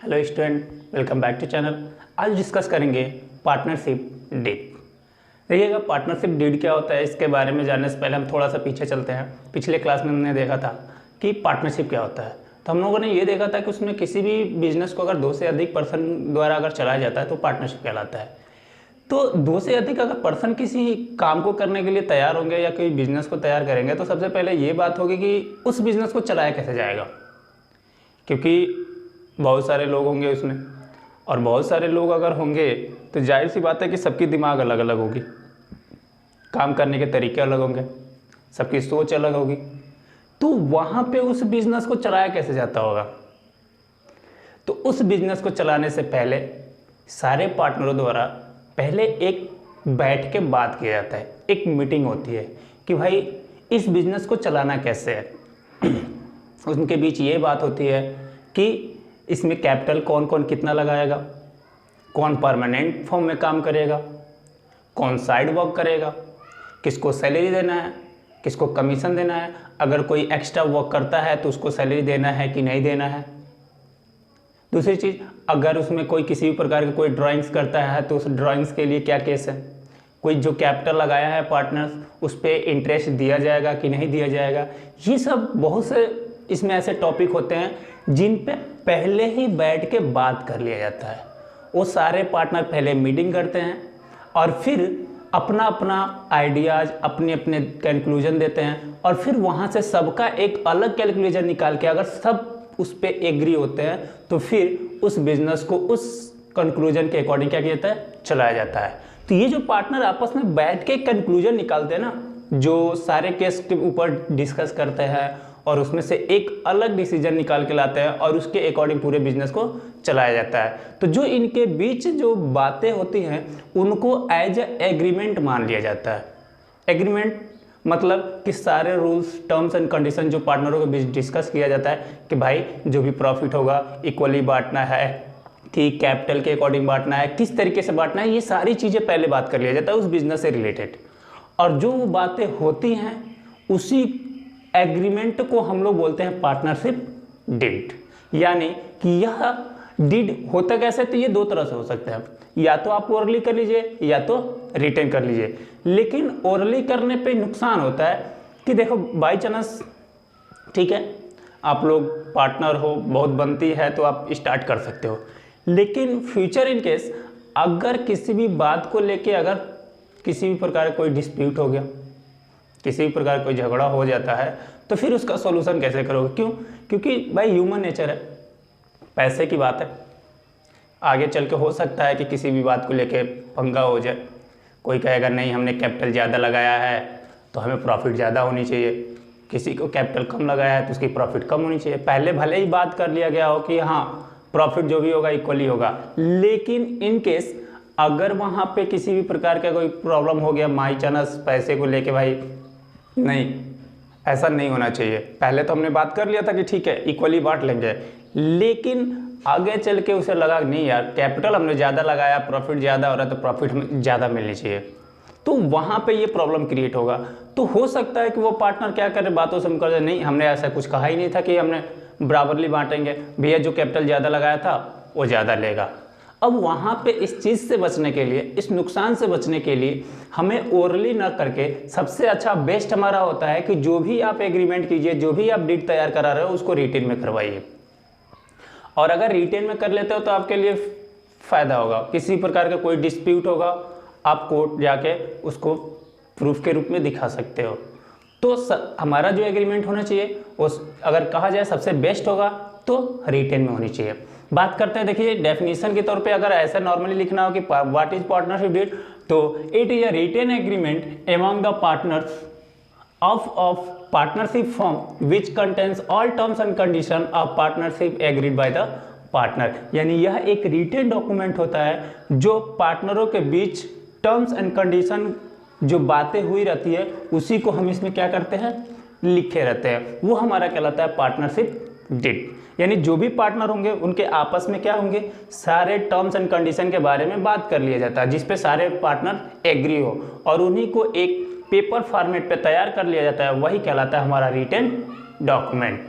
Hello student, welcome back to channel. आज discuss करेंगे partnership deed. देखिएगा, पार्टनरशिप डीड क्या होता है, इसके बारे में जानने से पहले हम थोड़ा सा पीछे चलते हैं। पिछले क्लास में हमने देखा था कि पार्टनरशिप क्या होता है। तो हम लोगों ने ये देखा था कि उसमें किसी भी बिजनेस को अगर 2 से अधिक पर्सन द्वारा अगर चलाया जाता है तो पार्टनरशिप कहलाता है। तो 2 से अधिक अगर पर्सन किसी काम को करने के लिए तैयार होंगे या कोई बिजनेस को तैयार करेंगे तो सबसे पहले ये बात होगी कि उस बिजनेस को चलाया कैसे जाएगा, क्योंकि बहुत सारे लोग होंगे उसमें, और बहुत सारे लोग अगर होंगे तो जाहिर सी बात है कि सबकी दिमाग अलग अलग होगी, काम करने के तरीके अलग होंगे, सबकी सोच अलग होगी। तो वहाँ पे उस बिजनेस को चलाया कैसे जाता होगा। तो उस बिजनेस को चलाने से पहले सारे पार्टनरों द्वारा पहले एक बैठ के बात किया जाता है, एक मीटिंग होती है कि भाई इस बिजनेस को चलाना कैसे है। उनके बीच ये बात होती है कि इसमें कैपिटल कौन कौन कितना लगाएगा, कौन परमानेंट फॉर्म में काम करेगा, कौन साइड वर्क करेगा, किसको सैलरी देना है, किसको कमीशन देना है, अगर कोई एक्स्ट्रा वर्क करता है तो उसको सैलरी देना है कि नहीं देना है। दूसरी चीज़, अगर उसमें कोई किसी भी प्रकार की कोई ड्राइंग्स करता है तो उस ड्राइंग्स के लिए क्या केस है, कोई जो कैपिटल लगाया है पार्टनर्स उस पर इंटरेस्ट दिया जाएगा कि नहीं दिया जाएगा। ये सब बहुत से इसमें ऐसे टॉपिक होते हैं जिन पे पहले ही बैठ के बात कर लिया जाता है। वो सारे पार्टनर पहले मीटिंग करते हैं और फिर अपना अपना आइडियाज़ अपने अपने कंक्लूजन देते हैं, और फिर वहाँ से सबका एक अलग कैलकुलेशन निकाल के अगर सब उस पर एग्री होते हैं तो फिर उस बिजनेस को उस कंक्लूजन के अकॉर्डिंग क्या किया जाता है, चलाया जाता है। तो ये जो पार्टनर आपस में बैठ के कंक्लूजन निकालते हैं ना, जो सारे केस के ऊपर डिस्कस करते हैं और उसमें से एक अलग डिसीजन निकाल के लाते हैं और उसके अकॉर्डिंग पूरे बिजनेस को चलाया जाता है। तो जो इनके बीच जो बातें होती हैं उनको एज एग्रीमेंट मान लिया जाता है। एग्रीमेंट मतलब कि सारे रूल्स टर्म्स एंड कंडीशन जो पार्टनरों के बीच डिस्कस किया जाता है कि भाई जो भी प्रॉफिट होगा इक्वली बांटना है, कि कैपिटल के अकॉर्डिंग बांटना है, किस तरीके से बांटना है, ये सारी चीज़ें पहले बात कर लिया जाता है उस बिजनेस से रिलेटेड। और जो बातें होती हैं उसी एग्रीमेंट को हम लोग बोलते हैं पार्टनरशिप डीड। यानी कि यह डीड होता कैसे, तो ये 2 तरह से हो सकता है, या तो आप ओरली कर लीजिए या तो रिटेन कर लीजिए। लेकिन ओरली करने पे नुकसान होता है कि देखो बाई चांस ठीक है आप लोग पार्टनर हो, बहुत बनती है तो आप स्टार्ट कर सकते हो, लेकिन फ्यूचर इन केस अगर किसी भी बात को लेके अगर किसी भी प्रकार का कोई डिस्प्यूट हो गया, किसी भी प्रकार का कोई झगड़ा हो जाता है तो फिर उसका सॉल्यूशन कैसे करोगे। क्यों? क्योंकि भाई ह्यूमन नेचर है, पैसे की बात है, आगे चल के हो सकता है कि किसी भी बात को लेके पंगा हो जाए। कोई कहेगा नहीं हमने कैपिटल ज़्यादा लगाया है तो हमें प्रॉफिट ज़्यादा होनी चाहिए, किसी को कैपिटल कम लगाया है तो उसकी प्रॉफिट कम होनी चाहिए। पहले भले ही बात कर लिया गया हो कि हाँ प्रॉफिट जो भी होगा इक्वली होगा, लेकिन इन केस अगर वहाँ पे किसी भी प्रकार का कोई प्रॉब्लम हो गया बाई चांस पैसे को लेके, भाई नहीं ऐसा नहीं होना चाहिए। पहले तो हमने बात कर लिया था कि ठीक है इक्वली बांट लेंगे, लेकिन आगे चल के उसे लगा नहीं यार कैपिटल हमने ज़्यादा लगाया, प्रॉफिट ज़्यादा हो रहा है तो प्रॉफिट हमें ज़्यादा मिलनी चाहिए, तो वहाँ पे ये प्रॉब्लम क्रिएट होगा। तो हो सकता है कि वो पार्टनर क्या करे, बातों से मुकर जाए, नहीं हमने ऐसा कुछ कहा ही नहीं था कि हमने बराबरली बांटेंगे, भैया जो कैपिटल ज़्यादा लगाया था वो ज़्यादा लेगा। अब वहाँ पे इस चीज़ से बचने के लिए, इस नुकसान से बचने के लिए हमें ओरली ना करके सबसे अच्छा बेस्ट हमारा होता है कि जो भी आप एग्रीमेंट कीजिए, जो भी आप डीड तैयार करा रहे हो उसको रिटेन में करवाइए। और अगर रिटेन में कर लेते हो तो आपके लिए फ़ायदा होगा, किसी प्रकार का कोई डिस्प्यूट होगा आप कोर्ट जाके उसको प्रूफ के रूप में दिखा सकते हो। तो हमारा जो एग्रीमेंट होना चाहिए वो अगर कहा जाए सबसे बेस्ट होगा तो रिटेन में होनी चाहिए। बात करते हैं, देखिए डेफिनेशन के तौर पे अगर ऐसा नॉर्मली लिखना हो कि व्हाट इज पार्टनरशिप डीड, तो it is a written agreement among the partners of partnership form which contains all terms and condition of partnership agreed by the partner. यानी यह एक रिटेन डॉक्यूमेंट होता है जो पार्टनरों के बीच टर्म्स एंड कंडीशन जो बातें हुई रहती है उसी को हम इसमें क्या करते हैं, लिखे रहते हैं, वो हमारा कहलाता है पार्टनरशिप डीड। यानी जो भी पार्टनर होंगे उनके आपस में क्या होंगे, सारे टर्म्स एंड कंडीशन के बारे में बात कर लिया जाता है जिसपे सारे पार्टनर एग्री हो और उन्हीं को एक पेपर फॉर्मेट पे तैयार कर लिया जाता है, वही कहलाता है हमारा रिटेन डॉक्यूमेंट।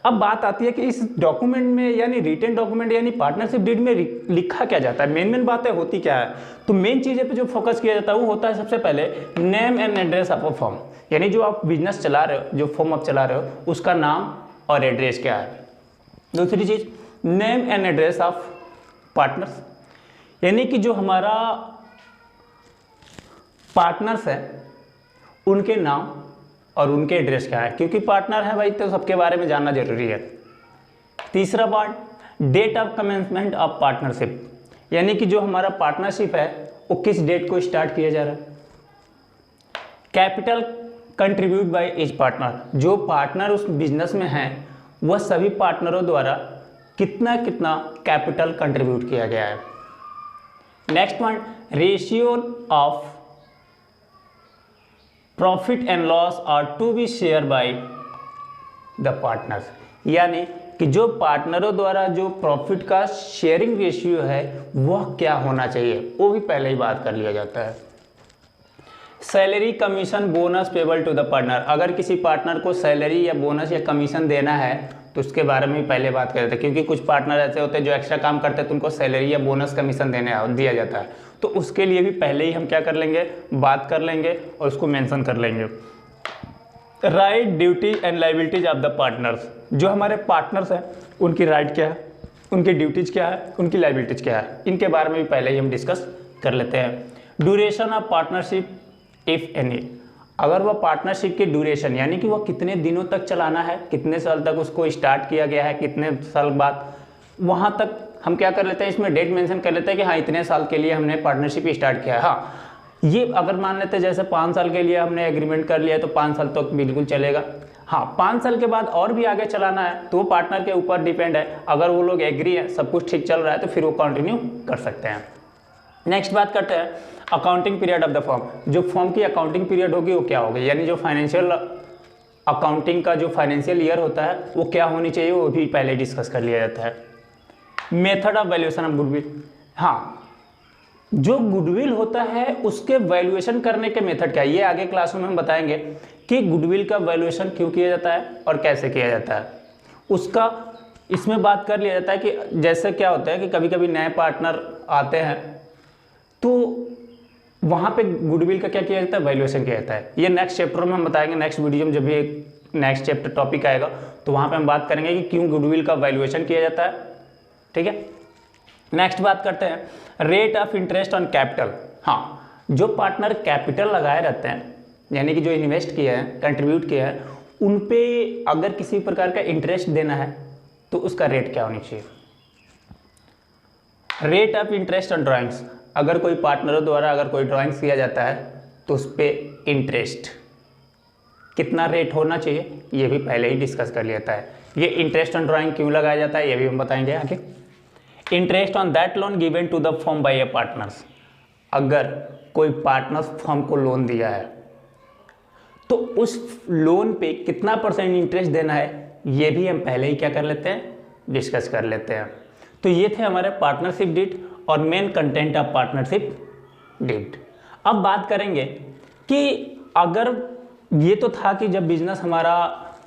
अब बात आती है कि इस डॉक्यूमेंट में यानी रिटन डॉक्यूमेंट यानी पार्टनरशिप डीड में लिखा क्या जाता है, मेन बातें होती क्या है। तो मेन चीज़ें पे जो फोकस किया जाता है वो होता है सबसे पहले name and address of a firm, यानी जो आप बिजनेस चला रहे हो, जो फर्म आप चला रहे हो उसका नाम और एड्रेस क्या है। दूसरी चीज़ name and address of partners, यानी कि जो हमारा पार्टनर्स है उनके नाम और उनके एड्रेस क्या है, क्योंकि पार्टनर है भाई तो सबके बारे में जानना जरूरी है। तीसरा part date of commencement of partnership, यानी कि जो हमारा पार्टनरशिप है वो किस डेट को स्टार्ट किया जा रहा है। Capital contribute by each partner, जो पार्टनर उस बिजनेस में हैं वह सभी पार्टनरों द्वारा कितना कितना कैपिटल कंट्रीब्यूट किया गया है। Next point ratio of profit and loss are to be share by the partners, यानी कि जो पार्टनरों द्वारा जो प्रॉफिट का शेयरिंग रेशियो है वह क्या होना चाहिए, वो भी पहले ही बात कर लिया जाता है। Salary commission bonus payable to the partner, अगर किसी पार्टनर को सैलरी या बोनस या कमीशन देना है तो उसके बारे में भी पहले बात कर रहे थे, क्योंकि कुछ पार्टनर ऐसे होते हैं जो एक्स्ट्रा काम करते हैं तो उनको सैलरी या बोनस कमीशन दिया जाता है, तो उसके लिए भी पहले ही हम क्या कर लेंगे, बात कर लेंगे और उसको मेंशन कर लेंगे। Right duty and liabilities of the partners, जो हमारे पार्टनर्स हैं उनकी राइट क्या है, उनकी ड्यूटीज क्या है, उनकी लायबिलिटीज क्या है, इनके बारे में भी पहले ही हम डिस्कस कर लेते हैं। Duration of partnership if any, अगर वह पार्टनरशिप की ड्यूरेशन यानी कि वह कितने दिनों तक चलाना है, कितने साल तक उसको स्टार्ट किया गया है, कितने साल बाद, वहाँ तक हम क्या कर लेते हैं, इसमें डेट मेंशन कर लेते हैं कि हाँ इतने साल के लिए हमने पार्टनरशिप स्टार्ट किया है। हाँ ये अगर मान लेते हैं जैसे 5 साल के लिए हमने एग्रीमेंट कर लिया है तो 5 साल तक बिल्कुल चलेगा। हाँ 5 साल के बाद और भी आगे चलाना है तो वो पार्टनर के ऊपर डिपेंड है, अगर वो लोग एग्री है, सब कुछ ठीक चल रहा है तो फिर वो कंटिन्यू कर सकते हैं। नेक्स्ट बात करते हैं accounting period of the firm, जो फर्म की अकाउंटिंग पीरियड होगी वो क्या होगी, यानी जो फाइनेंशियल अकाउंटिंग का जो फाइनेंशियल ईयर होता है वो क्या होनी चाहिए, वो भी पहले डिस्कस कर लिया जाता है। Method of valuation of goodwill, हाँ जो गुडविल होता है उसके वैल्यूएशन करने के मेथड क्या है, ये आगे क्लास में हम बताएंगे कि गुडविल का वैल्यूएशन क्यों किया जाता है और कैसे किया जाता है, उसका इसमें बात कर लिया जाता है कि जैसे क्या होता है कि कभी कभी नए पार्टनर आते हैं तो वहाँ पे गुडविल का क्या किया जाता है, वैल्यूएशन किया जाता है। ये नेक्स्ट चैप्टर में हम बताएंगे, नेक्स्ट वीडियो में जब भी नेक्स्ट चैप्टर टॉपिक आएगा तो वहाँ पे हम बात करेंगे कि क्यों गुडविल का वैल्यूएशन किया जाता है। ठीक है, नेक्स्ट बात करते हैं rate of interest on capital. हाँ जो पार्टनर कैपिटल लगाए रहते हैं यानी कि जो इन्वेस्ट किया है, कंट्रीब्यूट किया है, उन पे अगर किसी प्रकार का इंटरेस्ट देना है तो उसका रेट क्या होनी चाहिए। Rate of interest on drawings, अगर कोई पार्टनरों द्वारा अगर कोई ड्राइंग्स किया जाता है तो उस पर इंटरेस्ट कितना रेट होना चाहिए, ये भी पहले ही डिस्कस कर लिया है। ये इंटरेस्ट ऑन ड्राइंग क्यों लगाया जाता है ये भी हम बताएंगे आगे। Interest on that loan given to the firm by a partners, अगर कोई पार्टनर्स फर्म को लोन दिया है तो उस लोन पे कितना % इंटरेस्ट देना है, ये भी हम पहले ही क्या कर लेते हैं, डिस्कस कर लेते हैं। तो ये थे हमारे पार्टनरशिप डीड और main content of partnership deed. अब बात करेंगे कि अगर ये तो था कि जब बिजनेस हमारा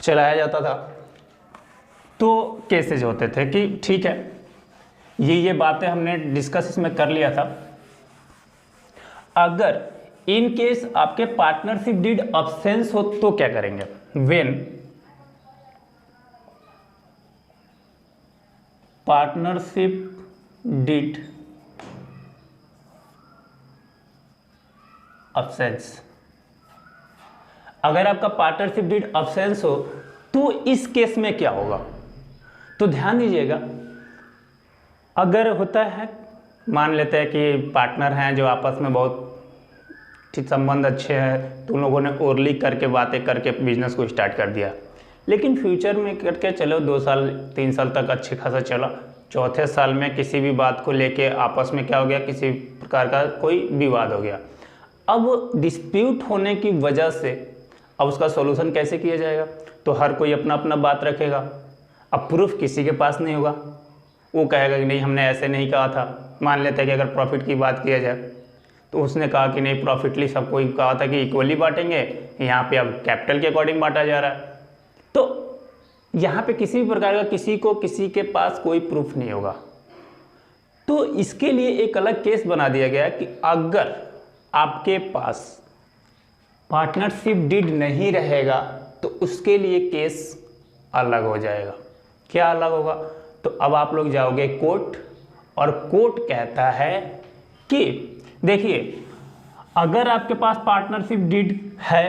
चलाया जाता था तो केसेज होते थे कि ठीक है ये बातें हमने डिस्कस इसमें कर लिया था। अगर इन केस आपके पार्टनरशिप डीड अब्सेंस हो तो क्या करेंगे, व्हेन पार्टनरशिप डीड अब्सेंस, अगर आपका पार्टनरशिप डीड अब्सेंस हो तो इस केस में क्या होगा। तो ध्यान दीजिएगा, अगर होता है मान लेते हैं कि पार्टनर हैं जो आपस में बहुत ठीक संबंध अच्छे हैं, तो उन लोगों ने ओरली करके बातें करके बिजनेस को स्टार्ट कर दिया, लेकिन फ्यूचर में करके चलो 2 साल 3 साल तक अच्छे खासा चला, चौथे साल में किसी भी बात को लेके आपस में क्या हो गया, किसी प्रकार का कोई विवाद हो गया। अब डिस्प्यूट होने की वजह से अब उसका सॉल्यूशन कैसे किया जाएगा, तो हर कोई अपना अपना बात रखेगा। अब प्रूफ किसी के पास नहीं होगा, वो कहेगा कि नहीं हमने ऐसे नहीं कहा था। मान लेते हैं कि अगर प्रॉफिट की बात किया जाए तो उसने कहा कि नहीं प्रॉफिटली सबको कहा था कि इक्वली बांटेंगे, यहाँ पे अब कैपिटल के अकॉर्डिंग बांटा जा रहा है। तो यहाँ पे किसी भी प्रकार का किसी के पास कोई प्रूफ नहीं होगा। तो इसके लिए एक अलग केस बना दिया गया कि अगर आपके पास पार्टनरशिप डीड नहीं रहेगा तो उसके लिए केस अलग हो जाएगा। क्या अलग होगा? तो अब आप लोग जाओगे कोर्ट, और कोर्ट कहता है कि देखिए, अगर आपके पास पार्टनरशिप डीड है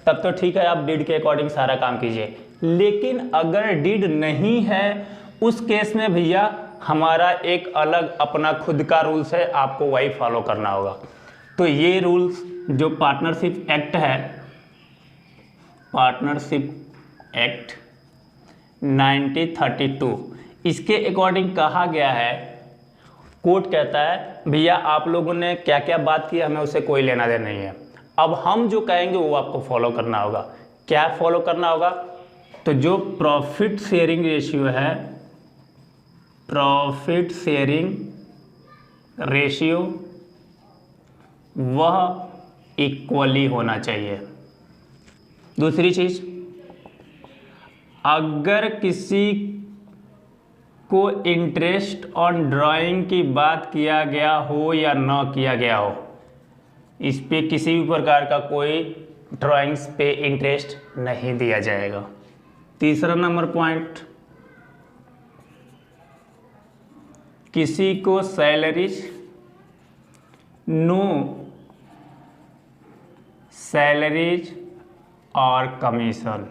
तब तो ठीक है, आप डीड के अकॉर्डिंग सारा काम कीजिए। लेकिन अगर डीड नहीं है, उस केस में भैया हमारा एक अलग अपना खुद का रूल्स है, आपको वही फॉलो करना होगा। तो ये रूल्स जो पार्टनरशिप एक्ट है, पार्टनरशिप एक्ट 1932, इसके अकॉर्डिंग कहा गया है, कोर्ट कहता है भैया आप लोगों ने क्या क्या बात की हमें उससे कोई लेना देना नहीं है। अब हम जो कहेंगे वो आपको फॉलो करना होगा। क्या फॉलो करना होगा? तो जो प्रॉफिट शेयरिंग रेशियो है, प्रॉफिट शेयरिंग रेशियो, वह इक्वली होना चाहिए। दूसरी चीज, अगर किसी को इंटरेस्ट ऑन ड्राइंग की बात किया गया हो या ना किया गया हो, इस पे किसी भी प्रकार का कोई ड्राइंग्स पे इंटरेस्ट नहीं दिया जाएगा। तीसरा नंबर पॉइंट, किसी को सैलरीज, नो सैलरीज और कमीशन,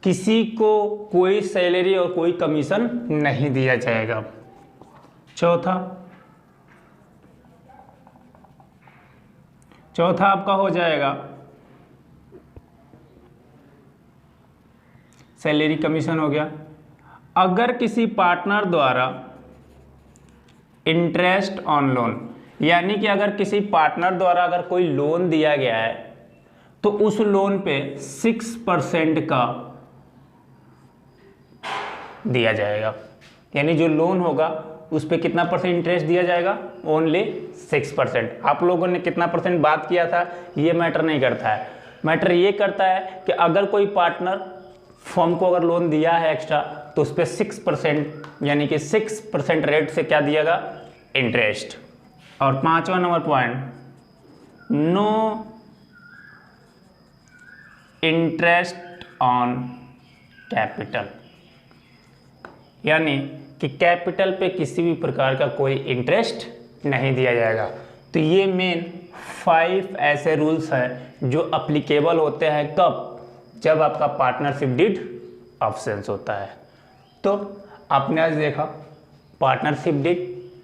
किसी को कोई सैलरी और कोई कमीशन नहीं दिया जाएगा। चौथा आपका हो जाएगा सैलरी कमीशन हो गया। अगर किसी पार्टनर द्वारा इंटरेस्ट ऑन लोन, यानी कि अगर किसी पार्टनर द्वारा अगर कोई लोन दिया गया है तो उस लोन पे 6% का दिया जाएगा। यानी जो लोन होगा उस पे कितना परसेंट इंटरेस्ट दिया जाएगा? ओनली 6%। आप लोगों ने कितना परसेंट बात किया था ये मैटर नहीं करता है। मैटर ये करता है कि अगर कोई पार्टनर फर्म को अगर लोन दिया है एक्स्ट्रा तो उस पर 6% यानी कि 6% रेट से क्या दिएगा? इंटरेस्ट। और पांचवा number point, no interest on capital, यानी कि कैपिटल पे किसी भी प्रकार का कोई इंटरेस्ट नहीं दिया जाएगा। तो ये मेन 5 ऐसे रूल्स हैं जो अप्लीकेबल होते हैं कब? जब आपका पार्टनरशिप डीड ऑप्शंस होता है। तो आपने आज देखा पार्टनरशिप डीड,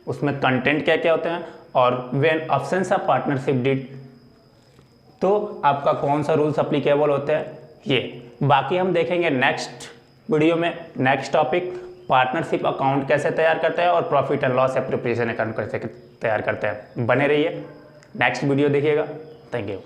उसमें कंटेंट क्या क्या होते हैं, और when options of partnership deed तो आपका कौन सा रूल्स अप्लीकेबल होते हैं ये। बाकी हम देखेंगे नेक्स्ट वीडियो में। नेक्स्ट टॉपिक, पार्टनरशिप अकाउंट कैसे तैयार करते हैं और profit and loss appropriation account कैसे तैयार करते हैं। बने रहिए, नेक्स्ट वीडियो देखिएगा। Thank you.